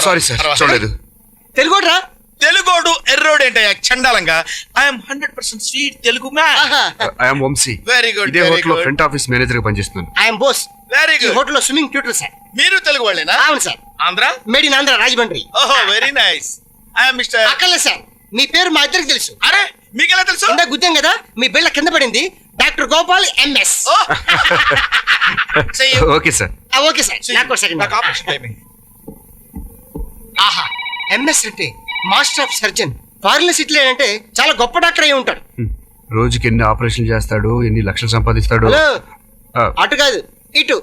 Sorry sir, చూడలేదు. తెలుగురా? తెలుగోడు ఎర్రోడు ఏంటయ్యా చండాలంగా. I'm 100% sweet Telugu man. I'm Vamshi. Very good. ఇదే హోటల్లో ఫ్రంట్ ఆఫీస్ మేనేజర్ గా పనిచేస్తున్నాను. ఐఎమ్ బోస్. వెరీ ఈ గుడ్. హోటల్లో స్విమ్మింగ్ ట్యూటర్ సార్. మీరు తెలుగు వాళ్ళేనా? అవును sir. Andhra? Made in Andhra, Rajahmundry. ఓహో వెరీ నైస్. I'm mister. అక్కర్లేదు సార్, మీ పేరు మా ఇద్దరికి తెలుసు. అరే మీకెలా తెలుసు? ఇందా గుద్దాం కదా, మీ బిళ్ళ కింద పడింది. Doctor Gopal MS. Okay sir. Okay sir. నాకు సెకండ్. నాకు ఆపరేషన్ టైమింగ్. ఆహా, ఎంఎస్ అంటే master of surgeon. Foreign city అంటే చాలా గొప్ప డాక్టర్ అయి ఉంటాడు. రోజుకి ఎన్ని ఆపరేషన్లు చేస్తాడు, ఎన్ని లక్షలు సంపాదిస్తాడు. హలో, ఆ, అటు కాదు ఇటు.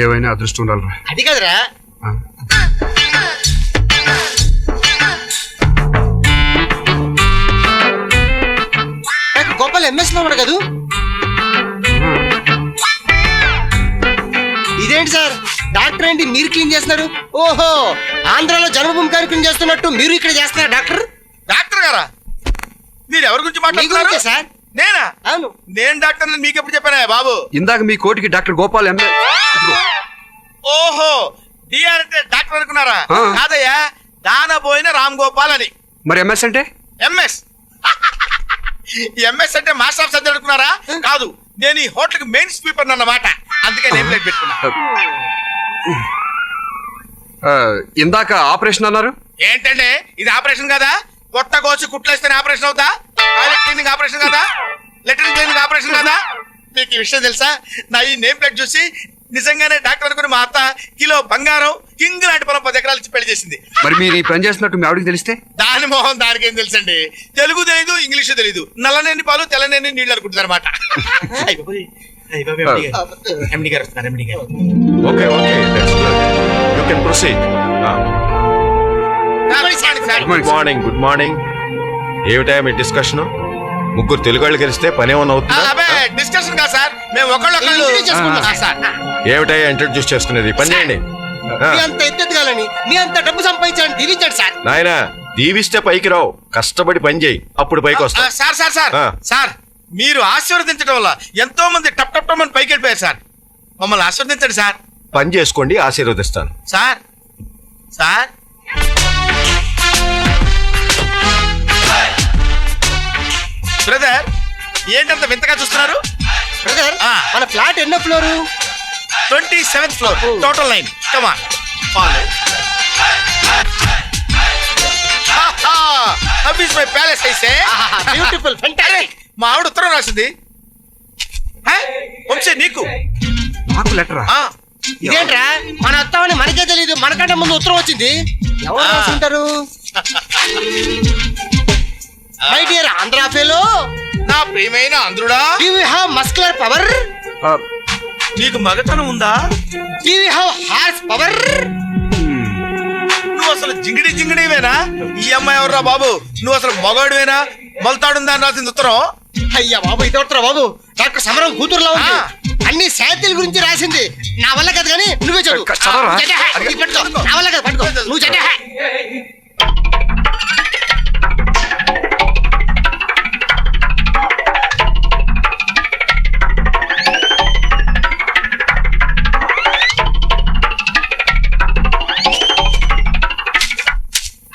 ఏవైనా అదృష్టం ఉండాలిరా. అది కాదురా. ఆ. నాకు గోపాల్ ఎంఎస్ లో ఉన్నాడు కదూ. ఇదేంటి సార్, డాక్టర్ ఏంటి మీరు క్లీన్ చేస్తున్నారు? ఓహో, ఆంధ్రాలో జన్మభూమి కార్యక్రమం చేస్తున్నట్టు మీరు ఇక్కడ చేస్తున్నారు డాక్టర్. డాక్టర్ గారా? మీరు ఎవరి గురించి మీ మాట్లాడుతున్నారు? గురించే సార్. నేనా? అవును. నేను డాక్టర్ మీకు ఎప్పుడు చెప్పానా బాబు? ఇందాక మీ కోటికి డాక్టర్ గోపాల్ ఎంఎస్. ఓహో, డిఆర్ అంటే డాక్టర్ అనుకున్నారా? ఆ. కాదయ్యా, దానబోయిన రామ్ గోపాల్ అని. మరి ఎంఎస్ అంటే? ఎంఎస్. ఎంఎస్ అంటే మాస్టర్ ఆఫ్ సర్జన్ అనుకున్నారా? కాదు, నేను ఈ హోటల్ కి మెయిన్ స్వీపర్ అన్నమాట. అందుకే నేమ్ ప్లేట్ పెట్టుకున్నా. ఇందాక ఆపరేషన్ అన్నారు. ఏంటంటే ఇది ఆపరేషన్ కదా? పొట్ట కోసి కుట్లేస్తేనే ఆపరేషన్ అవుతా? టాయిలెట్ క్లీనింగ్ ఆపరేషన్ కదా? లెట్రిన్ క్లీనింగ్ ఆపరేషన్ కదా? మీకు ఈ విషయం తెలుసా? నా ఈ నేమ్ ప్లేట్ చూసి నిజంగానే డాక్టర్ అనుకుని మా అత్త కిలో బంగారం కింగ్ లాంటి పొలం 10 ఎకరాలు ఇచ్చి పెళ్లి చేసింది. మరి మీరు ఈ పని చేస్తున్నట్టు మీ ఆవిడకి తెలిస్తే? దాని మొహం దానికి ఏం తెలుసండి? తెలుగు తెలీదు, ఇంగ్లీష్ తెలీదు. నల్లనేని పాలు తెల్లనేని నీళ్ళు అనుకుంటారు అనమాట. ఎండి గారు వస్తున్నారు. ఎండి గారు. Okay okay, you can proceed. Good morning. ఏమిటా మీ డిస్కషన్? ముగ్గురు తెలుగు వాళ్ళు కలిస్తే పని ఏమన్నా అవుతుందా? డిస్కషన్ కాదు సార్, మేము ఒకళ్ళొకళ్ళు చేసుకుంటాం సార్. ఏమిటా ఇంట్రడ్యూస్ చేసుకునేది? పని చేయండి. మీ అంత ఎత్తెదగాలని, మీ అంత డబ్బు సంపాదించాలని దీవించండి సార్. నాయనా, దీవిస్తే పైకి రావు, కష్టపడి పని చేయి, అప్పుడు పైకి వస్తా. సార్ సార్ సార్ సార్, మీరు ఆశీర్వదించడం వల్ల ఎంతో మంది టప్ టప్ టప్ అని పైకి వెళ్ళిపోయారు సార్. మమ్మల్ని ఆశీర్వదించండి సార్. పని చేసుకోండి, ఆశీర్వదిస్తాను. సార్ సార్ బ్రదర్, ఏంటంత వింతగా చూస్తున్నారు? బ్రదర్, మన ఫ్లాట్ ఎన్నో floor? 27th floor, total 9. Come on, follow. How is my palace ఐసే? Beautiful, fantastic. మా ఆవిడ ఉత్తరం రాసింది. వంశీ నీకు నాకు లెటరా? ఇదేంట్రా, మన వస్తామని మనకే తెలియదు, మనకంటే ముందు ఉత్తరం వచ్చింది. ఎవరు రాసుంటారు? మై డియర్ ఆంధ్ర ఫెలో, నా ప్రియమైన ఆంధ్రుడా, do you have muscular power? నీకు మగతనం ఉందా? Do you have horse power? నువ్వు అసలు జింగిడి జింగిడివేనా? ఈ అమ్మాయి ఎవర్రా బాబు? నువ్వు అసలు మగవాడివేనా? మొలతాడుందా అని రాసింది ఉత్తరం. అయ్యా బాబు, ఇది ఉత్తరం బాబు, డాక్టర్ సమరం కూతురులో ఉంది. అన్ని శాంతిల గురించి రాసింది. నా వల్ల కదా, కానీ నువ్వే చదువు. చదవరా? నా వల్ల కదా, పట్టుకో నువ్వు. చదివా?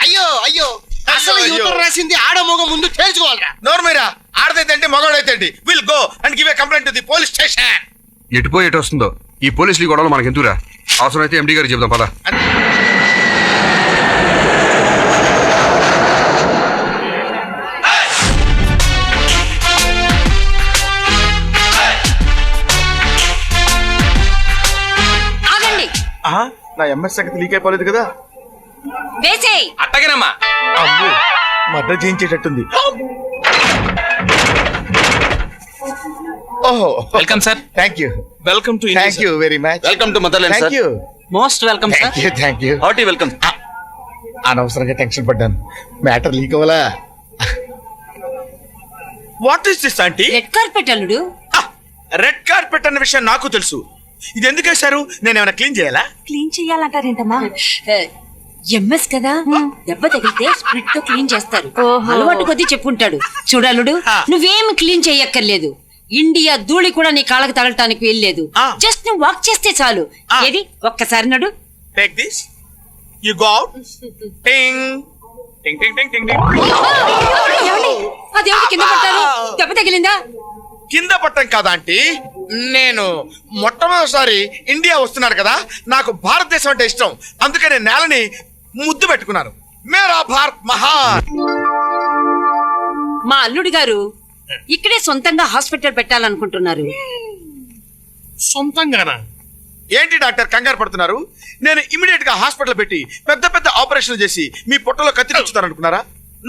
అయ్యో అయ్యో, అసలు ఈ ఉత్తరం రాసింది ఆడ మగ ముందు తేల్చుకోవాలరా. నోర్మీరా, ఆడదైతే మగవాడైతే will go and give a complaint to the police station. ఎటుపోయి ఎటు వస్తుందో ఈ పోలీసులు గొడవలు మనకి ఎందుకురా? అవసరమైతే ఎండి గారికి చెబుదాం పదా. ఆగండి, నా ఎంఎస్ సంగతి లీక్ అయిపోలేదు కదా? వేసేయ్. అట్టగనమ్మా. అమ్మో, మర్డర్ చేయించేటట్టుంది. ఓహో, welcome sir. Thank you. Welcome to thank you very much. Welcome to motherland thank you. Most welcome sir. Thank you. Hearty welcome. అనవసరంగా టెన్షన్ పడ్డాను. మ్యాటర్ లీక్ అవ్వలా. What is this aunty? Red carpet అల్లుడు. Red carpet అన్న విషయం నాకు తెలుసు. ఇది ఎందుకు వేశారు? నేను ఏమైనా క్లీన్ చేయాలా? క్లీన్ చెయ్యాలంటారేంటమ్మా? ఎంఎస్ కదా, దెబ్బ తగిలితే స్ప్రిట్ తో క్లీన్ చేస్తారు. అలవాటు కొద్దీ చెప్పుకుంటాడు. చూడలుడు, నువ్వేమి క్లీన్ చెయ్యక్కర్లేదు. ఇండియా ధూళి కూడా నీ కాళ్ళకు తగలటానికి వెళ్ళలేదు. జస్ట్ నువ్వు వాక్ చేస్తే చాలు. ఏది ఒక్కసారి నడు. Take this. You go out. టింగ్ టింగ్ టింగ్ టింగ్ టింగ్ టింగ్. అదేమిటి కింద పట్టారు? దెబ్బ తగిలిందా? కింద పట్టం కాదా ఆంటీ, నేను మొట్టమొదటిసారి ఇండియా వస్తున్నాను కదా, నాకు భారతదేశం అంటే ఇష్టం, అందుకని నేలని ముద్దు పెట్టుకున్నాను. మేరా భారత్ మహాన్. మా అల్లుడు గారు ఇక్కడే సొంతంగా హాస్పిటల్ పెట్టాలనుకుంటున్నారు. సొంతంగానా? ఏంటి డాక్టర్ కంగారు పడుతున్నారు? నేను ఇమీడియట్ గా హాస్పిటల్ పెట్టి పెద్ద పెద్ద ఆపరేషన్ చేసి మీ పొట్టలో కత్తి తెచ్చుతాను అనుకున్నారా?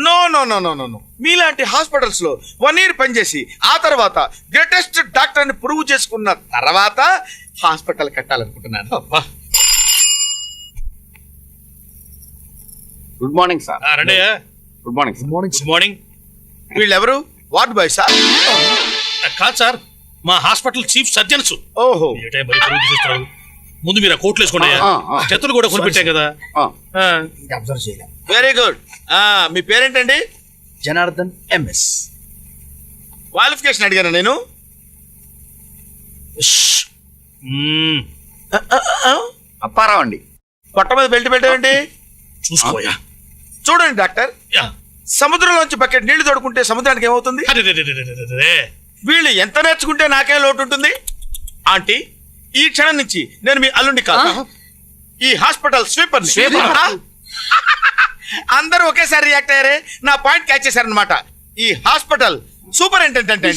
No no no no no no. మీలాంటి హాస్పిటల్స్ లో 1 year పనిచేసి ఆ తర్వాత గ్రేటెస్ట్ డాక్టర్ ని ప్రూవ్ చేసుకున్న తర్వాత హాస్పిటల్ కట్టాలనుకుంటున్నాను. Good morning sir. రండి. Good morning. Good morning. వీళ్ళెవరు? Ward boy sir? కాదు సార్, మా హాస్పిటల్ చీఫ్ సర్జన్స్. ఓహో, ఏటే మరి పరుగు తీసేస్తారు? ముందు మీరు ఆ కోట్లు వేసుకోండి. చెత్తలు కూడా కొనిపెట్టాం కదా. అబ్జర్వ్ చేయలే. Very good. మీ పేరేంటండి? జనార్దన్ ఎంఎస్. క్వాలిఫికేషన్ అడిగాను నేను. అప్పారావు అండి. పొట్ట మీద బెల్ట్ పెట్టారండి. చూసుకోయా. చూడండి డాక్టర్, సముద్రంలోంచి బకెట్ నీళ్లు తోడుకుంటే సముద్రానికి ఏమవుతుంది? వీళ్ళు ఎంత నేర్చుకుంటే నాకే లోటు ఉంటుంది? ఆంటీ, ఈ క్షణం నుంచి నేను మీ అల్లుండి కాదు, ఈ హాస్పిటల్ స్వీపర్. అందరూ ఒకేసారి రియాక్ట్ అయ్యారే, నా పాయింట్ క్యాచ్ చేశారనమాట. ఈ హాస్పిటల్ సూపరింటెండెంట్ అండి.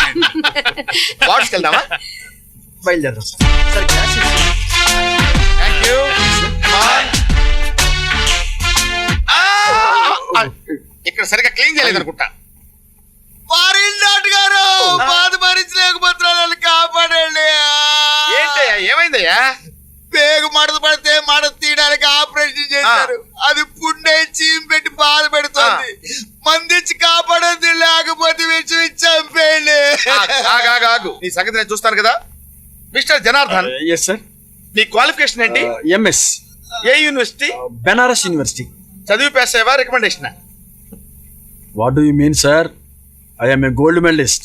వార్డ్స్కి వెళ్దామా? బయలుదేరదాం సార్. Thank you. ఇక్కడ సరిగా క్లీన్ చేయలేదు అనుకుంటా. గారు బాధ భరించలేకపోతున్నాను, కాపాడండి. ఏంటయ్యా, ఏమైందయ్యా? పేగు మడత పడితే మడత తీయడానికి ఆపరేషన్ చేశారు. అది పుండై చీమ్ పెట్టి బాధ పెడుతుంది. మందిచ్చి కాపాడద్దు, లేకపోతే విషయం చంపేయండి. ఆగు, నీ సంగతి నేను చూస్తాను కదా. Mister Janardhan, yes sir. నీ క్వాలిఫికేషన్ ఏంటి? ఎంఎస్, ఏ యూనివర్సిటీ? బెనారస్ యూనివర్సిటీ. చదివి పాస్ అయ్యావా? Recommendation? What do you mean sir? I am a gold medalist.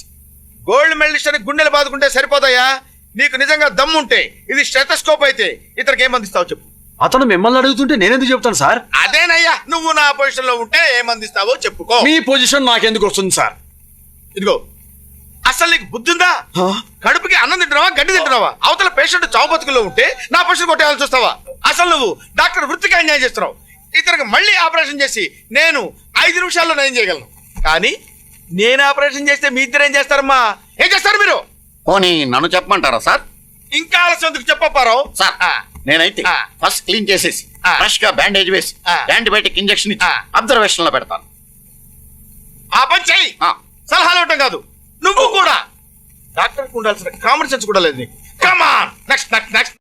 Gold medalist అని గుండెలు బాదుకుంటే సరిపోతాయా? నీకు నిజంగా దమ్ముంటే ఇది స్టెథోస్కోప్ అయితే ఇతనికి ఏం అందిస్తావు చెప్పు. అతను మిమ్మల్ని అడుగుతుంటే నేనెందుకు చెప్తాను సార్? అదేనయ్యా, నువ్వు నా పొజిషన్ లో ఉంటే ఏమందిస్తావో చెప్పుకో. మీ పొజిషన్ నాకెందుకు వస్తుంది సార్? ఇదిగో, అసలు నీకు బుద్ధి ఉందా? కడుపుకి అన్నం తింటున్నావా, గడ్డి తింటున్నావా? అవతల పేషెంట్ చావు బతుకుల్లో ఉంటే నా పొజిషన్ కొట్టేయాలని చూస్తావా? అసలు నువ్వు డాక్టర్ వృత్తికి అన్యాయం చేస్తున్నావు. ఇతనికి మళ్ళీ ఆపరేషన్ చేసి నేను 5 నిమిషాల్లో నయం చేయగలను, కానీ నేను ఆపరేషన్ చేస్తే మీ ఇద్దరు ఏం చేస్తారమ్మా? ఏం చేస్తారు మీరు? పోనీ నన్ను చెప్పమంటారా సార్? ఇంకా ఆలస్యం ఎందుకు చెప్పపారో సార్, నేనైతే ఫస్ట్ క్లీన్ చేసేసి ఫ్రెష్ గా బ్యాండేజ్ వేసి యాంటీబయాటిక్ ఇంజెక్షన్ ఇచ్చి అబ్జర్వేషన్ లో పెడతాను. ఆ పని చెయ్యి. సలహాలు ఇవ్వటం కాదు, నువ్వు కూడా. డాక్టర్ కు ఉండాల్సిన కామన్ సెన్స్ కూడా లేదు నీకు. Come on, next next next.